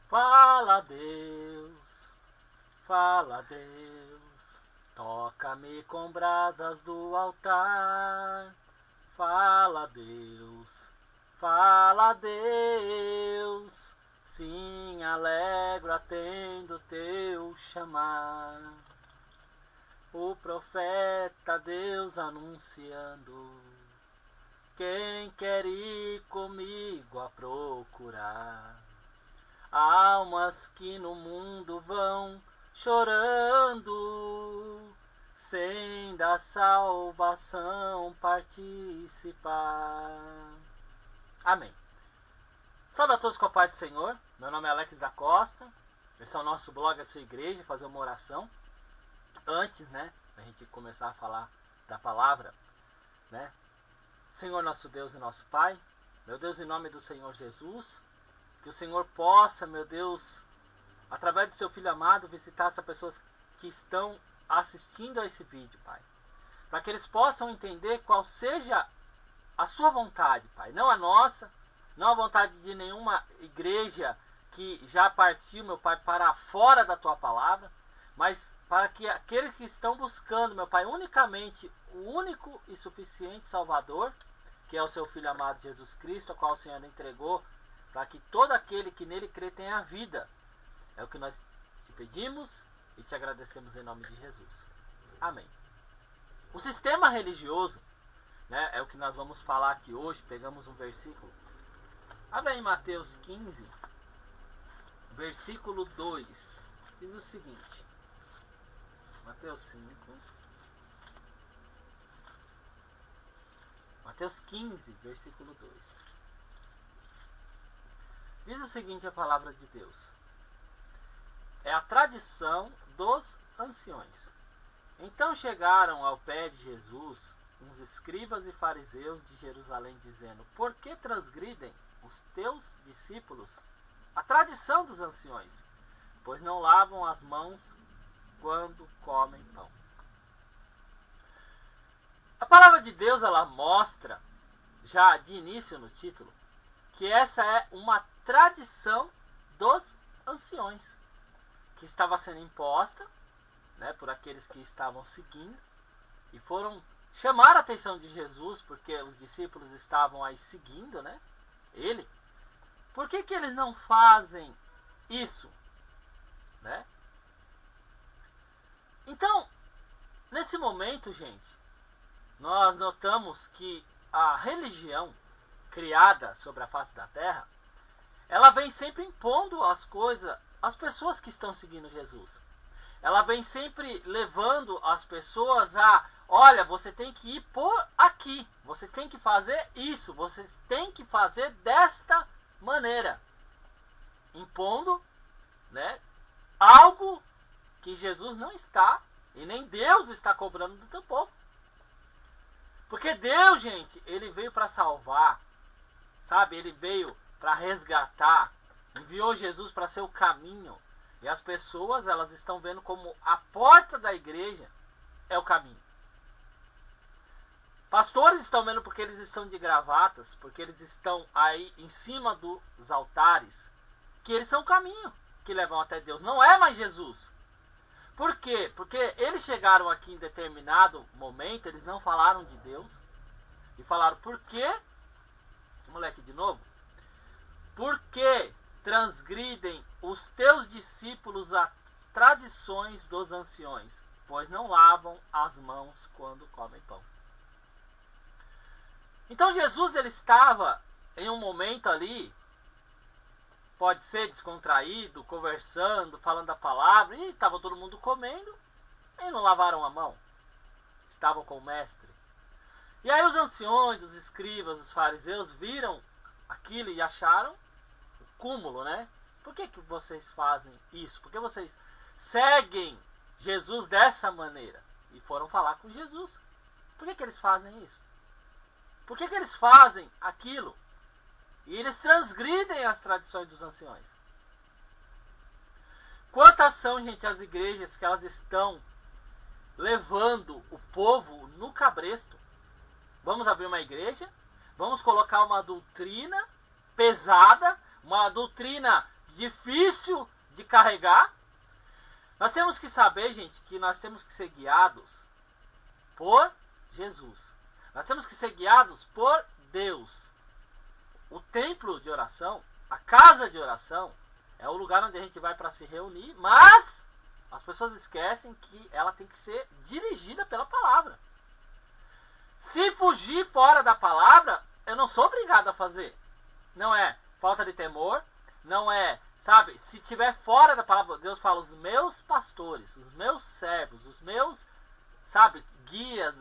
Fala Deus, fala Deus, toca-me com brasas do altar. Fala Deus, fala Deus, sim, alegro atendo teu chamar. O profeta Deus anunciando, quem quer ir comigo a procurar? Almas que no mundo vão chorando, sem da salvação participar. Amém. Saúde a todos com a paz do Senhor. Meu nome é Alex da Costa. Esse é o nosso blog, a sua igreja, fazer uma oração. Antes, da gente começar a falar da palavra, Senhor nosso Deus e nosso Pai, meu Deus, em nome do Senhor Jesus, que o Senhor possa, meu Deus, através do seu Filho amado, visitar essas pessoas que estão assistindo a esse vídeo, Pai. Para que eles possam entender qual seja a sua vontade, Pai. Não a nossa, não a vontade de nenhuma igreja que já partiu, meu Pai, para fora da tua palavra, mas para que aqueles que estão buscando, meu Pai, unicamente o único e suficiente Salvador, que é o seu Filho amado Jesus Cristo, a qual o Senhor entregou, para que todo aquele que nele crê tenha vida. É o que nós te pedimos e te agradecemos em nome de Jesus. Amém. O sistema religioso, é o que nós vamos falar aqui hoje. Pegamos um versículo. Abre aí Mateus 15, versículo 2. Diz o seguinte. Mateus 5. Mateus 15, versículo 2. Diz o seguinte a palavra de Deus. É a tradição dos anciões. Então chegaram ao pé de Jesus uns escribas e fariseus de Jerusalém, dizendo: por que transgridem os teus discípulos a tradição dos anciões? Pois não lavam as mãos quando comem pão. A palavra de Deus, ela mostra, já de início no título, que essa é uma tradição dos anciões, que estava sendo imposta, por aqueles que estavam seguindo, e foram chamar a atenção de Jesus, porque os discípulos estavam aí seguindo, ele. Por que eles não fazem isso? Então, nesse momento, gente, nós notamos que a religião criada sobre a face da terra, ela vem sempre impondo as coisas às pessoas que estão seguindo Jesus. Ela vem sempre levando as pessoas a: olha, você tem que ir por aqui, você tem que fazer isso, você tem que fazer desta maneira, impondo, algo que Jesus não está, e nem Deus está cobrando do teu povo. Porque Deus, gente, ele veio para salvar, sabe? Ele veio para resgatar, enviou Jesus para ser o caminho. E as pessoas, elas estão vendo como a porta da igreja é o caminho. Pastores estão vendo porque eles estão de gravatas, porque eles estão aí em cima dos altares, que eles são o caminho que levam até Deus. Não é mais Jesus. Por quê? Porque eles chegaram aqui em determinado momento, eles não falaram de Deus. E falaram: por quê? Moleque, de novo. Por que transgridem os teus discípulos as tradições dos anciões? Pois não lavam as mãos quando comem pão. Então Jesus, ele estava em um momento ali, pode ser descontraído, conversando, falando a palavra, e estava todo mundo comendo, e não lavaram a mão. Estavam com o mestre. E aí os anciões, os escribas, os fariseus viram aquilo e acharam o cúmulo, Por que vocês fazem isso? Por que vocês seguem Jesus dessa maneira? E foram falar com Jesus. Por que eles fazem isso? Por que eles fazem aquilo? E eles transgridem as tradições dos anciões. Quantas são, gente, as igrejas que elas estão levando o povo no cabresto? Vamos abrir uma igreja, vamos colocar uma doutrina pesada, uma doutrina difícil de carregar. Nós temos que saber, gente, que nós temos que ser guiados por Jesus. Nós temos que ser guiados por Deus. O templo de oração, a casa de oração, é o lugar onde a gente vai para se reunir, mas as pessoas esquecem que ela tem que ser dirigida pela palavra. Se fugir fora da palavra, eu não sou obrigado a fazer. Não é falta de temor, não é, sabe, se estiver fora da palavra, Deus fala, os meus pastores, os meus servos, os meus, sabe, guias,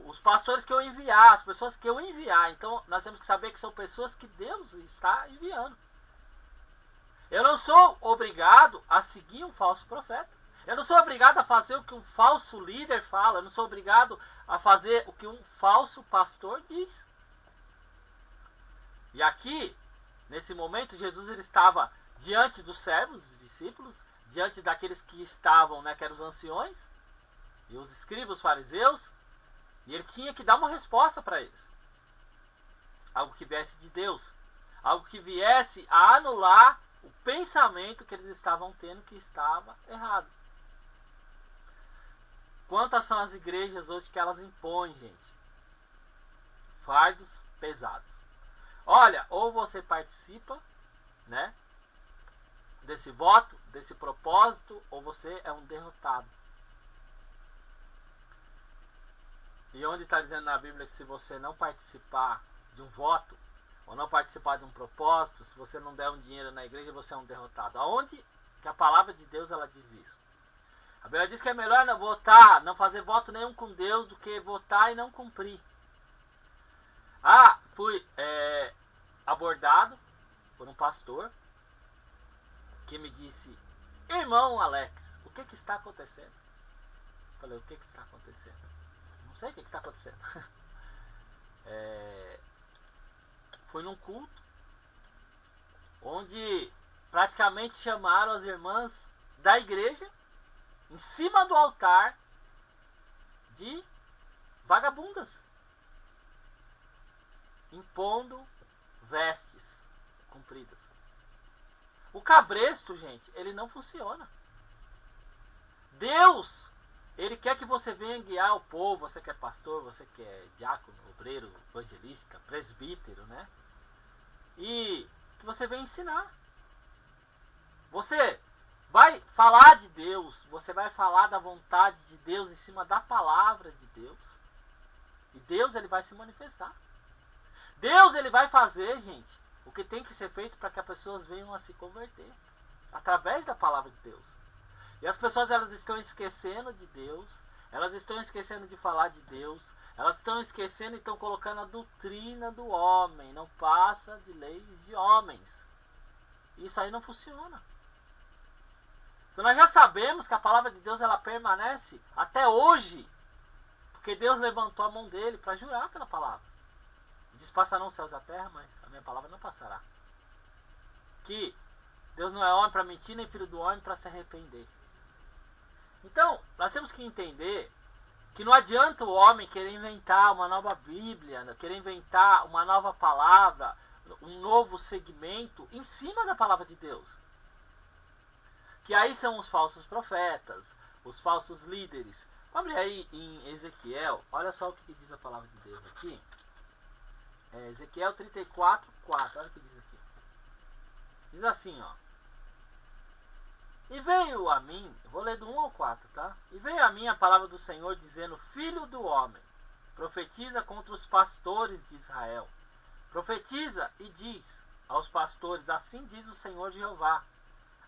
os pastores que eu enviar, as pessoas que eu enviar. Então nós temos que saber que são pessoas que Deus está enviando. Eu não sou obrigado a seguir um falso profeta. Eu não sou obrigado a fazer o que um falso líder fala. Eu não sou obrigado a fazer o que um falso pastor diz. E aqui, nesse momento, Jesus ele estava diante dos servos, dos discípulos, diante daqueles que estavam, né, que eram os anciões, e os escribas, os fariseus, e ele tinha que dar uma resposta para eles. Algo que viesse de Deus. Algo que viesse a anular o pensamento que eles estavam tendo que estava errado. Quantas são as igrejas hoje que elas impõem, gente? Fardos pesados. Olha, ou você participa, né, desse voto, desse propósito, ou você é um derrotado. E onde está dizendo na Bíblia que se você não participar de um voto, ou não participar de um propósito, se você não der um dinheiro na igreja, você é um derrotado. Aonde que a palavra de Deus ela diz isso? A Bíblia diz que é melhor não votar, não fazer voto nenhum com Deus, do que votar e não cumprir. Fui abordado por um pastor que me disse: irmão Alex, o que está acontecendo? Eu falei: o que está acontecendo? Não sei o que está acontecendo. Foi num culto onde praticamente chamaram as irmãs da igreja em cima do altar de vagabundas, impondo vestes compridas. O cabresto, gente, ele não funciona. Deus, ele quer que você venha guiar o povo. Você que é pastor, você que é diácono, obreiro, evangelista, presbítero, né? E que você venha ensinar. Você vai falar de Deus, você vai falar da vontade de Deus em cima da palavra de Deus. E Deus ele vai se manifestar. Deus ele vai fazer, gente, o que tem que ser feito para que as pessoas venham a se converter. Através da palavra de Deus. E as pessoas elas estão esquecendo de Deus. Elas estão esquecendo de falar de Deus. Elas estão esquecendo e estão colocando a doutrina do homem. Não passa de leis de homens. Isso aí não funciona. Então nós já sabemos que a palavra de Deus ela permanece até hoje. Porque Deus levantou a mão dele para jurar pela palavra. Diz: passarão os céus e a terra, mas a minha palavra não passará. Que Deus não é homem para mentir, nem filho do homem para se arrepender. Então, nós temos que entender que não adianta o homem querer inventar uma nova Bíblia, querer inventar uma nova palavra, um novo segmento em cima da palavra de Deus. Que aí são os falsos profetas, os falsos líderes. Vamos ler aí em Ezequiel, olha só o que diz a palavra de Deus aqui. Ezequiel 34, 4, olha o que diz aqui. Diz assim, ó. E veio a mim, eu vou ler do 1 ao 4, tá? E veio a mim a palavra do Senhor dizendo: filho do homem, profetiza contra os pastores de Israel. Profetiza e diz aos pastores: assim diz o Senhor Jeová: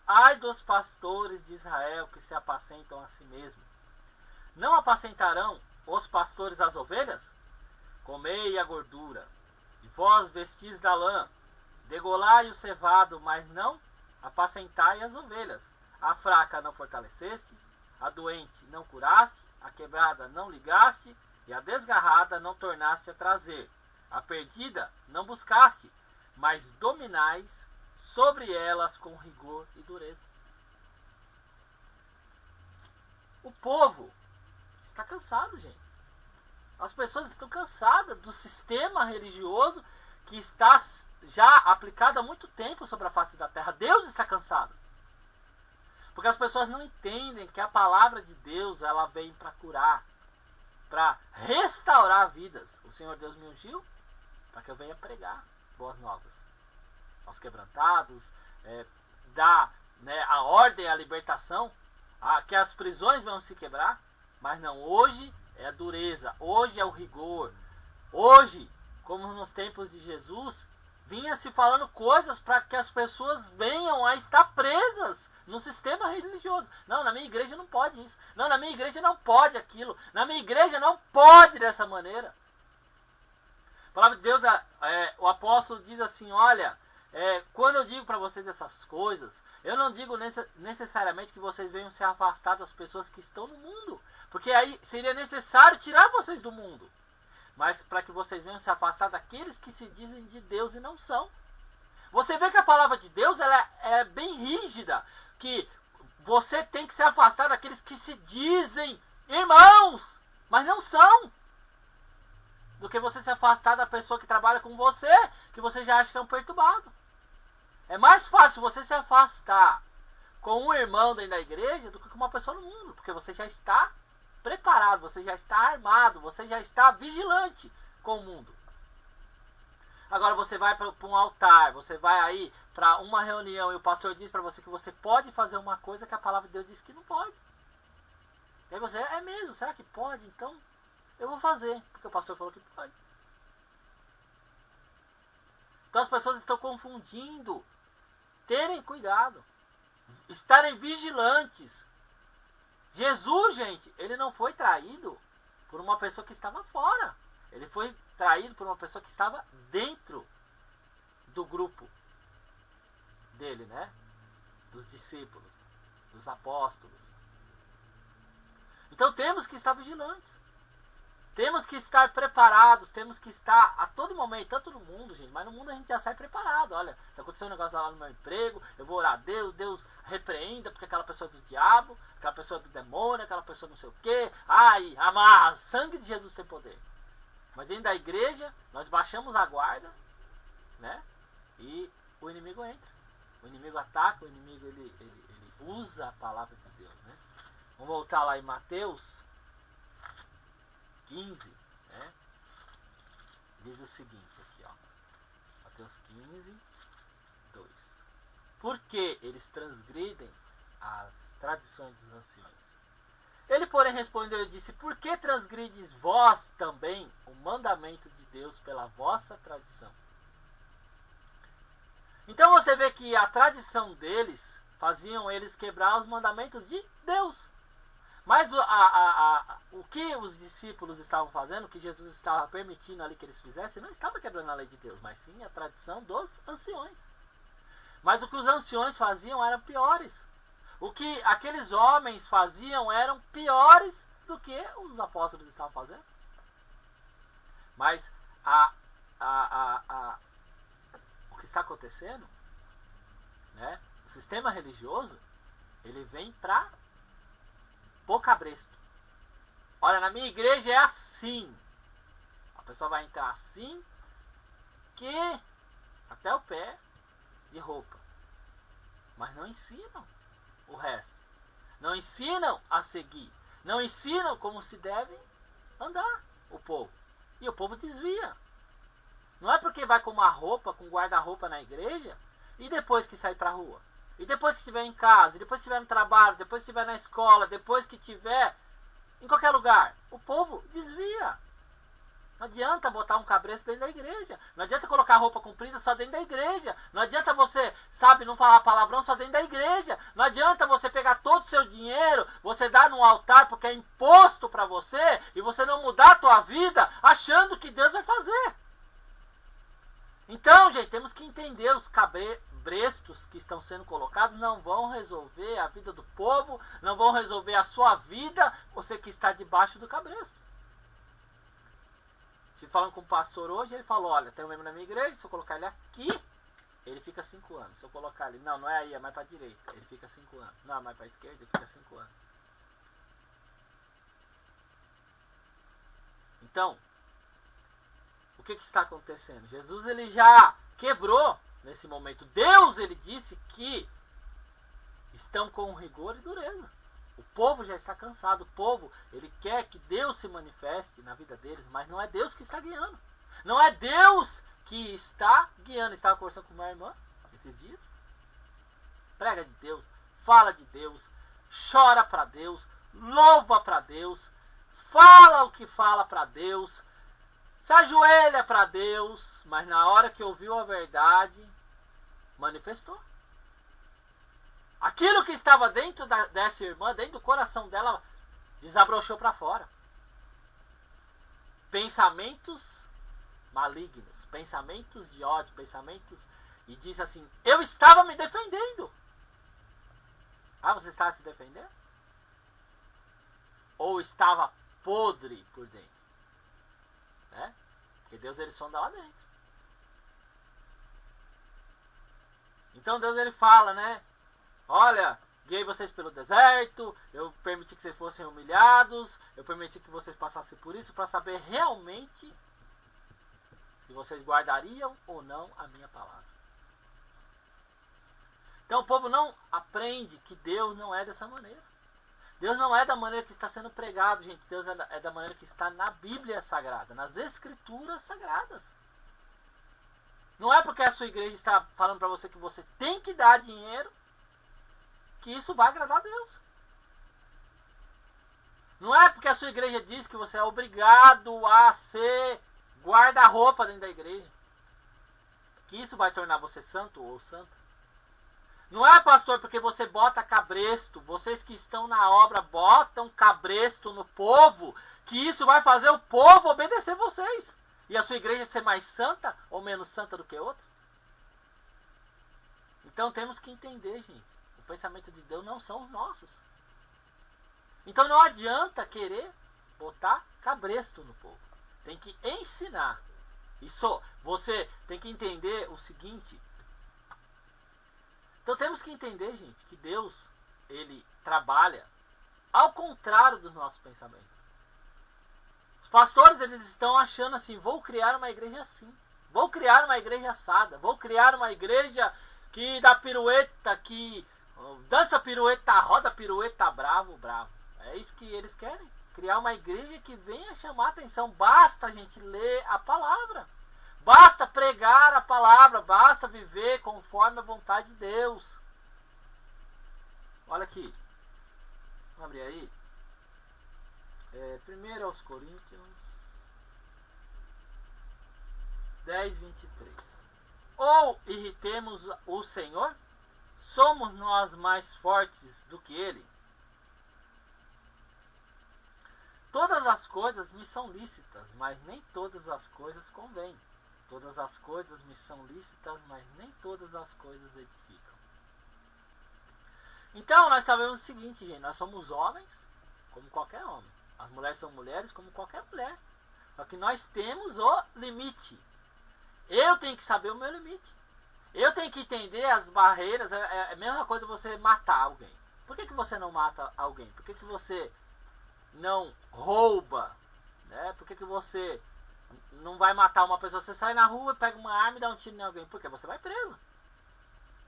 ai dos pastores de Israel que se apacentam a si mesmos. Não apacentarão os pastores as ovelhas? Comei a gordura, e vós vestis da lã, degolai o cevado, mas não apacentai as ovelhas. A fraca não fortaleceste, a doente não curaste, a quebrada não ligaste, e a desgarrada não tornaste a trazer. A perdida não buscaste, mas dominais sobre elas com rigor e dureza. O povo está cansado, gente. As pessoas estão cansadas do sistema religioso que está já aplicado há muito tempo sobre a face da terra. Deus está cansado. Porque as pessoas não entendem que a palavra de Deus, ela vem para curar, para restaurar vidas. O Senhor Deus me ungiu para que eu venha pregar boas novas aos quebrantados, dar, né, a ordem, a libertação, que as prisões vão se quebrar. Mas não, hoje é a dureza, hoje é o rigor. Hoje, como nos tempos de Jesus, vinha se falando coisas para que as pessoas venham a estar presas no sistema religioso. Não, na minha igreja não pode isso. Não, na minha igreja não pode aquilo. Na minha igreja não pode dessa maneira. A palavra de Deus, o apóstolo diz assim, olha, quando eu digo para vocês essas coisas, eu não digo necessariamente que vocês venham se afastar das pessoas que estão no mundo. Porque aí seria necessário tirar vocês do mundo. Mas para que vocês venham se afastar daqueles que se dizem de Deus e não são. Você vê que a palavra de Deus, ela é bem rígida. Que você tem que se afastar daqueles que se dizem irmãos, mas não são. Do que você se afastar da pessoa que trabalha com você, que você já acha que é um perturbado. É mais fácil você se afastar com um irmão dentro da igreja do que com uma pessoa no mundo. Porque você já está preparado, você já está armado, você já está vigilante com o mundo. Agora você vai para um altar, você vai aí para uma reunião e o pastor diz para você que você pode fazer uma coisa que a palavra de Deus diz que não pode. E aí você, é mesmo? Será que pode? Então eu vou fazer, porque o pastor falou que pode. Então as pessoas estão confundindo. Terem cuidado. Estarem vigilantes. Jesus, gente, ele não foi traído por uma pessoa que estava fora. Ele foi traído por uma pessoa que estava dentro do grupo dele, né? Dos discípulos, dos apóstolos. Então temos que estar vigilantes. Temos que estar preparados, temos que estar a todo momento, tanto no mundo, gente, mas no mundo a gente já sai preparado. Olha, se acontecer um negócio lá no meu emprego, eu vou orar a Deus, Deus repreenda, porque aquela pessoa é do diabo, aquela pessoa é do demônio, aquela pessoa não sei o quê. Ai, amarra, sangue de Jesus tem poder. Mas dentro da igreja, nós baixamos a guarda, né? E o inimigo entra. O inimigo ataca, o inimigo ele usa a palavra de Deus, né? Vamos voltar lá em Mateus 15, né? Diz o seguinte aqui, ó. Mateus 15, 2. Porque eles transgridem as tradições dos anciões. Ele, porém, respondeu e disse, por que transgrides vós também o mandamento de Deus pela vossa tradição? Então você vê que a tradição deles faziam eles quebrar os mandamentos de Deus. Mas o que os discípulos estavam fazendo, o que Jesus estava permitindo ali que eles fizessem, não estava quebrando a lei de Deus, mas sim a tradição dos anciões. Mas o que os anciões faziam eram piores. O que aqueles homens faziam eram piores do que os apóstolos estavam fazendo. Mas o que está acontecendo, né? O sistema religioso, ele vem para pôr cabresto. Olha, na minha igreja é assim. A pessoa vai entrar assim, que até o pé de roupa. Mas não ensinam o resto. Não ensinam a seguir. Não ensinam como se deve andar o povo. E o povo desvia. Não é porque vai com uma roupa, com guarda-roupa na igreja, e depois que sai pra rua. E depois que estiver em casa, e depois que estiver no trabalho, depois que estiver na escola, depois que estiver em qualquer lugar. O povo desvia. Não adianta botar um cabresto dentro da igreja. Não adianta colocar roupa comprida só dentro da igreja. Não adianta você, não falar palavrão só dentro da igreja. Não adianta você pegar todo o seu dinheiro, você dar no altar porque é imposto para você, e você não mudar a tua vida achando que Deus vai fazer. Então, gente, temos que entender os cabrestos que estão sendo colocados não vão resolver a vida do povo, não vão resolver a sua vida, você que está debaixo do cabresto. Se falando com o pastor hoje, ele falou, olha, tem um membro na minha igreja, se eu colocar ele aqui, ele fica 5 anos. Se eu colocar ele, não é aí, é mais para a direita, ele fica 5 anos. Não, é mais para a esquerda, ele fica 5 anos. Então, o que está acontecendo? Jesus, ele já quebrou nesse momento. Deus, ele disse que estão com rigor e dureza. O povo já está cansado. O povo, ele quer que Deus se manifeste na vida deles, mas não é Deus que está guiando. Não é Deus que está guiando. Estava conversando com minha irmã esses dias. Prega de Deus, fala de Deus, chora para Deus, louva para Deus, fala o que fala para Deus, se ajoelha para Deus, mas na hora que ouviu a verdade, manifestou. Aquilo que estava dentro dessa irmã, dentro do coração dela, desabrochou para fora. Pensamentos malignos, pensamentos de ódio, pensamentos... E diz assim, eu estava me defendendo. Ah, você estava se defendendo? Ou estava podre por dentro? Né? Porque Deus, ele sonda lá dentro. Então Deus, ele fala, né? Olha, guiei vocês pelo deserto, eu permiti que vocês fossem humilhados, eu permiti que vocês passassem por isso para saber realmente se vocês guardariam ou não a minha palavra. Então o povo não aprende que Deus não é dessa maneira. Deus não é da maneira que está sendo pregado, gente. Deus é da maneira que está na Bíblia Sagrada, nas Escrituras Sagradas. Não é porque a sua igreja está falando para você que você tem que dar dinheiro que isso vai agradar a Deus. Não é porque a sua igreja diz que você é obrigado a ser guarda-roupa dentro da igreja que isso vai tornar você santo ou santa. Não é, pastor, porque você bota cabresto, vocês que estão na obra botam cabresto no povo, que isso vai fazer o povo obedecer vocês. E a sua igreja ser mais santa ou menos santa do que outra? Então temos que entender, gente. O pensamento de Deus não são os nossos. Então não adianta querer botar cabresto no povo. Tem que ensinar. Isso, você tem que entender o seguinte. Então temos que entender, gente, que Deus, ele trabalha ao contrário dos nossos pensamentos. Os pastores, eles estão achando assim, vou criar uma igreja assim, vou criar uma igreja assada, vou criar uma igreja que dá pirueta, que dança pirueta, roda pirueta, bravo, bravo. É isso que eles querem, criar uma igreja que venha chamar a atenção. Basta a gente ler a palavra. Basta pregar a palavra, basta viver conforme a vontade de Deus. Olha aqui. Vamos abrir aí. 1 aos Coríntios 10, 23. Ou irritemos o Senhor? Somos nós mais fortes do que Ele? Todas as coisas me são lícitas, mas nem todas as coisas convêm. Todas as coisas me são lícitas, mas nem todas as coisas edificam. Então, nós sabemos o seguinte, gente. Nós somos homens como qualquer homem. As mulheres são mulheres como qualquer mulher. Só que nós temos o limite. Eu tenho que saber o meu limite. Eu tenho que entender as barreiras. É a mesma coisa você matar alguém. Por que você não mata alguém? Por que você não rouba? Né? Por que você... não vai matar uma pessoa? Você sai na rua, pega uma arma e dá um tiro em alguém. Porque você vai preso.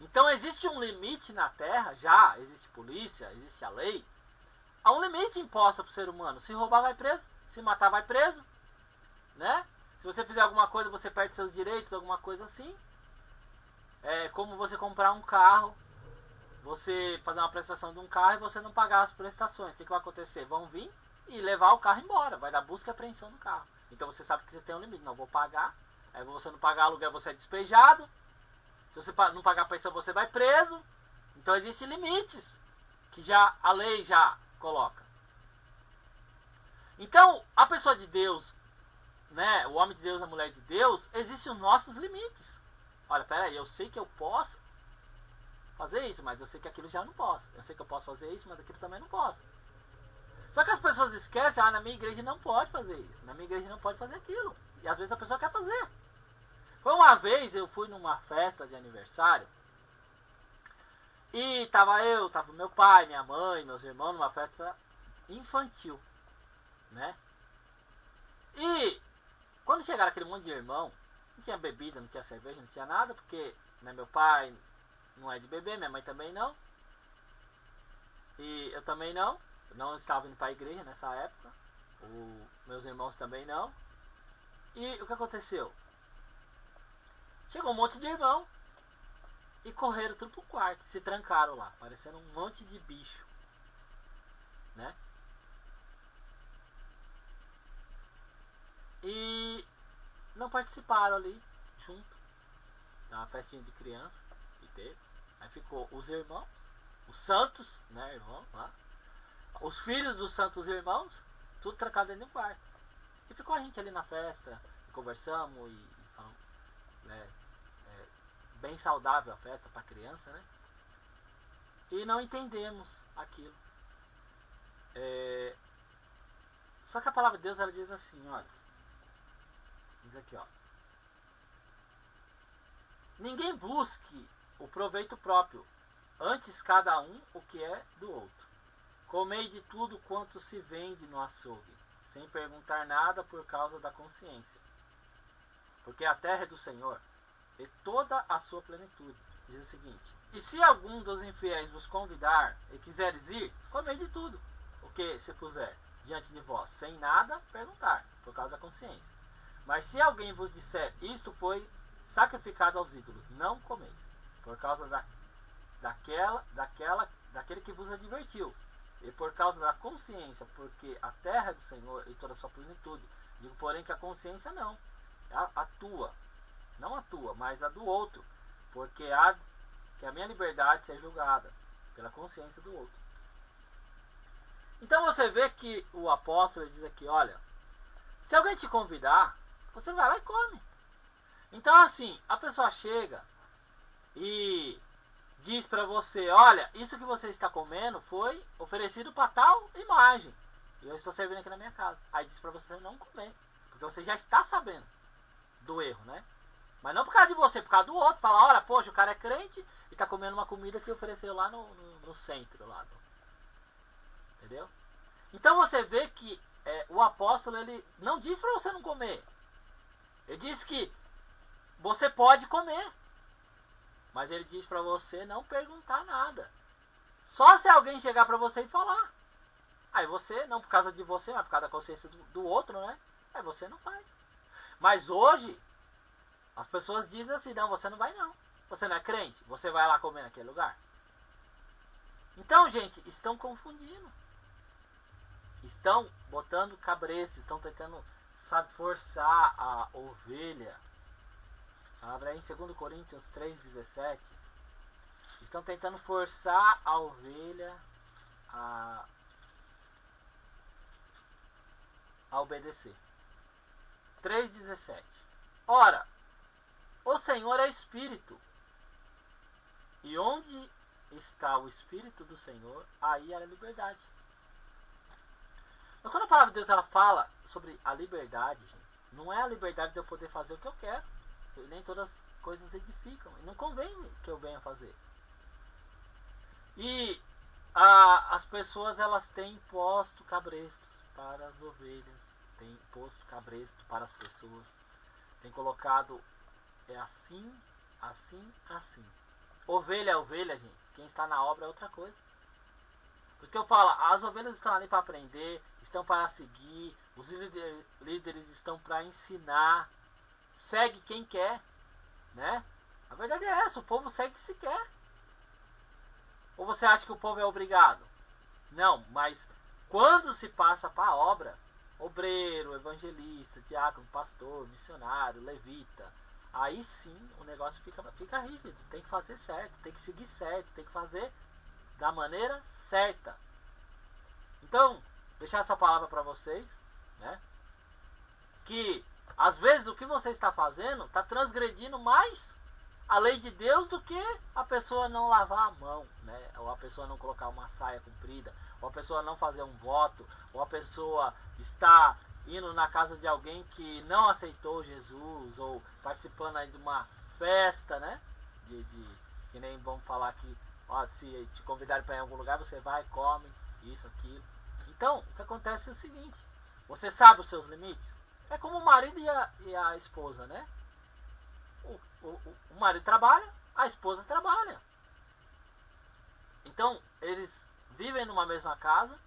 Então existe um limite na terra, já existe polícia, existe a lei. Há um limite imposto para o ser humano. Se roubar, vai preso. Se matar, vai preso. Né? Se você fizer alguma coisa, você perde seus direitos, alguma coisa assim. É como você comprar um carro, você fazer uma prestação de um carro e você não pagar as prestações. O que vai acontecer? Vão vir e levar o carro embora. Vai dar busca e apreensão do carro. Então você sabe que você tem um limite. Não vou pagar. Aí você não pagar aluguel, você é despejado. Se você não pagar a pensão, você vai preso. Então existem limites que já a lei já coloca. Então a pessoa de Deus, né, o homem de Deus, a mulher de Deus, existem os nossos limites. Olha, peraí, eu sei que eu posso fazer isso, mas eu sei que aquilo já não posso. Eu sei que eu posso fazer isso, mas aquilo também não posso. Só que as pessoas esquecem, na minha igreja não pode fazer isso, na minha igreja não pode fazer aquilo. E às vezes a pessoa quer fazer. Foi uma vez, eu fui numa festa de aniversário, e tava meu pai, minha mãe, meus irmãos, numa festa infantil, né? E quando chegaram aquele monte de irmão, Não tinha bebida, não tinha cerveja, não tinha nada, porque né, meu pai não é de beber, minha mãe também não. E eu também não. Eu não estava indo para a igreja nessa época. Meus irmãos também não. E o que aconteceu? Chegou um monte de irmão e correram tudo pro quarto, se trancaram lá, parecendo um monte de bicho, né? E não participaram ali junto da festinha de criança que teve. Aí ficou os irmãos, os santos, né, irmão, lá, os filhos dos santos irmãos, tudo trancado dentro do quarto. E ficou a gente ali na festa, e conversamos e falamos, né, bem saudável a festa para criança, né? E não entendemos aquilo. Só que a palavra de Deus ela diz assim, olha, diz aqui, ó. Ninguém busque o proveito próprio, antes cada um o que é do outro. Comei de tudo quanto se vende no açougue, sem perguntar nada por causa da consciência. Porque a terra é do Senhor, e toda a sua plenitude. Diz o seguinte: e se algum dos infiéis vos convidar e quiseres ir, comei de tudo o que se puser diante de vós, sem nada perguntar, por causa da consciência. Mas se alguém vos disser, isto foi sacrificado aos ídolos, não comeis, por causa daquele que vos advertiu, e por causa da consciência, porque a terra é do Senhor e toda a sua plenitude. Digo, porém, que a consciência não, a tua, não a tua, mas a do outro, porque há que a minha liberdade seja julgada pela consciência do outro. Então você vê que o apóstolo diz aqui, olha, se alguém te convidar, você vai lá e come. Então assim, a pessoa chega e diz para você, olha, isso que você está comendo foi oferecido para tal imagem, e eu estou servindo aqui na minha casa. Aí diz para você não comer, porque você já está sabendo do erro, né? Mas não por causa de você, por causa do outro. Fala, olha, poxa, o cara é crente e está comendo uma comida que ofereceu lá no centro, lá. Entendeu? Então você vê que o apóstolo, ele não diz para você não comer. Ele diz que você pode comer. Mas ele diz para você não perguntar nada. Só se alguém chegar para você e falar. Aí você, não por causa de você, mas por causa da consciência do outro, né? Aí você não faz. Mas hoje, as pessoas dizem assim, não, você não vai não. Você não é crente? Você vai lá comer naquele lugar? Então, gente, estão confundindo. Estão botando cabresto, estão tentando, sabe, forçar a ovelha. Abra aí em 2 Coríntios 3,17. Estão tentando forçar a ovelha a obedecer. 3,17. Ora, o Senhor é Espírito, e onde está o Espírito do Senhor, aí há a liberdade. Mas quando a palavra de Deus ela fala sobre a liberdade, gente, não é a liberdade de eu poder fazer o que eu quero. E nem todas as coisas edificam, e não convém que eu venha fazer. E as pessoas elas têm posto cabrestos para as ovelhas, têm posto cabresto para as pessoas, têm colocado assim, assim, assim. Ovelha é ovelha, gente. Quem está na obra é outra coisa. Por isso que eu falo, as ovelhas estão ali para aprender, estão para seguir, os líderes estão para ensinar. Segue quem quer, né? A verdade é essa, o povo segue se quer. Ou você acha que o povo é obrigado? Não, mas quando se passa para a obra, obreiro, evangelista, diácono, pastor, missionário, levita, aí sim o negócio fica rígido. Tem que fazer certo, tem que seguir certo, tem que fazer da maneira certa. Então, deixar essa palavra para vocês, né? Que às vezes o que você está fazendo está transgredindo mais a lei de Deus do que a pessoa não lavar a mão, né? Ou a pessoa não colocar uma saia comprida, ou a pessoa não fazer um voto, ou a pessoa está indo na casa de alguém que não aceitou Jesus, ou participando aí de uma festa, né? Que nem vamos falar aqui, ó, se te convidarem para ir em algum lugar, você vai, come, isso, aquilo. Então, o que acontece é o seguinte, você sabe os seus limites? É como o marido e a esposa, né? o marido trabalha, a esposa trabalha. Então, eles vivem numa mesma casa,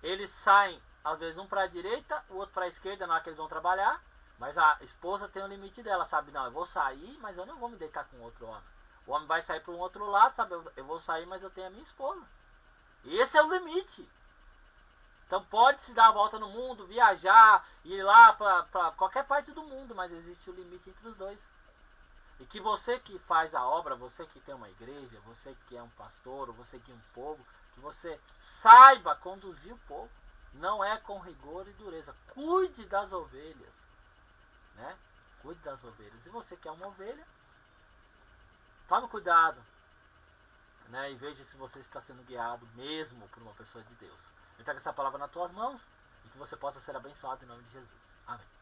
eles saem, às vezes, um para a direita, o outro para a esquerda, na hora que eles vão trabalhar, mas a esposa tem o limite dela, sabe? Não, eu vou sair, mas eu não vou me deitar com outro homem. O homem vai sair para um outro lado, sabe? Eu vou sair, mas eu tenho a minha esposa. E esse é o limite. Então pode se dar a volta no mundo, viajar, ir lá para qualquer parte do mundo, mas existe o limite entre os dois. E que você que faz a obra, você que tem uma igreja, você que é um pastor, você que é um povo, que você saiba conduzir o povo. Não é com rigor e dureza. Cuide das ovelhas. Né? Cuide das ovelhas. E você que é uma ovelha, tome cuidado. Né? E veja se você está sendo guiado mesmo por uma pessoa de Deus. Eu entrego essa palavra nas tuas mãos e que você possa ser abençoado em nome de Jesus. Amém.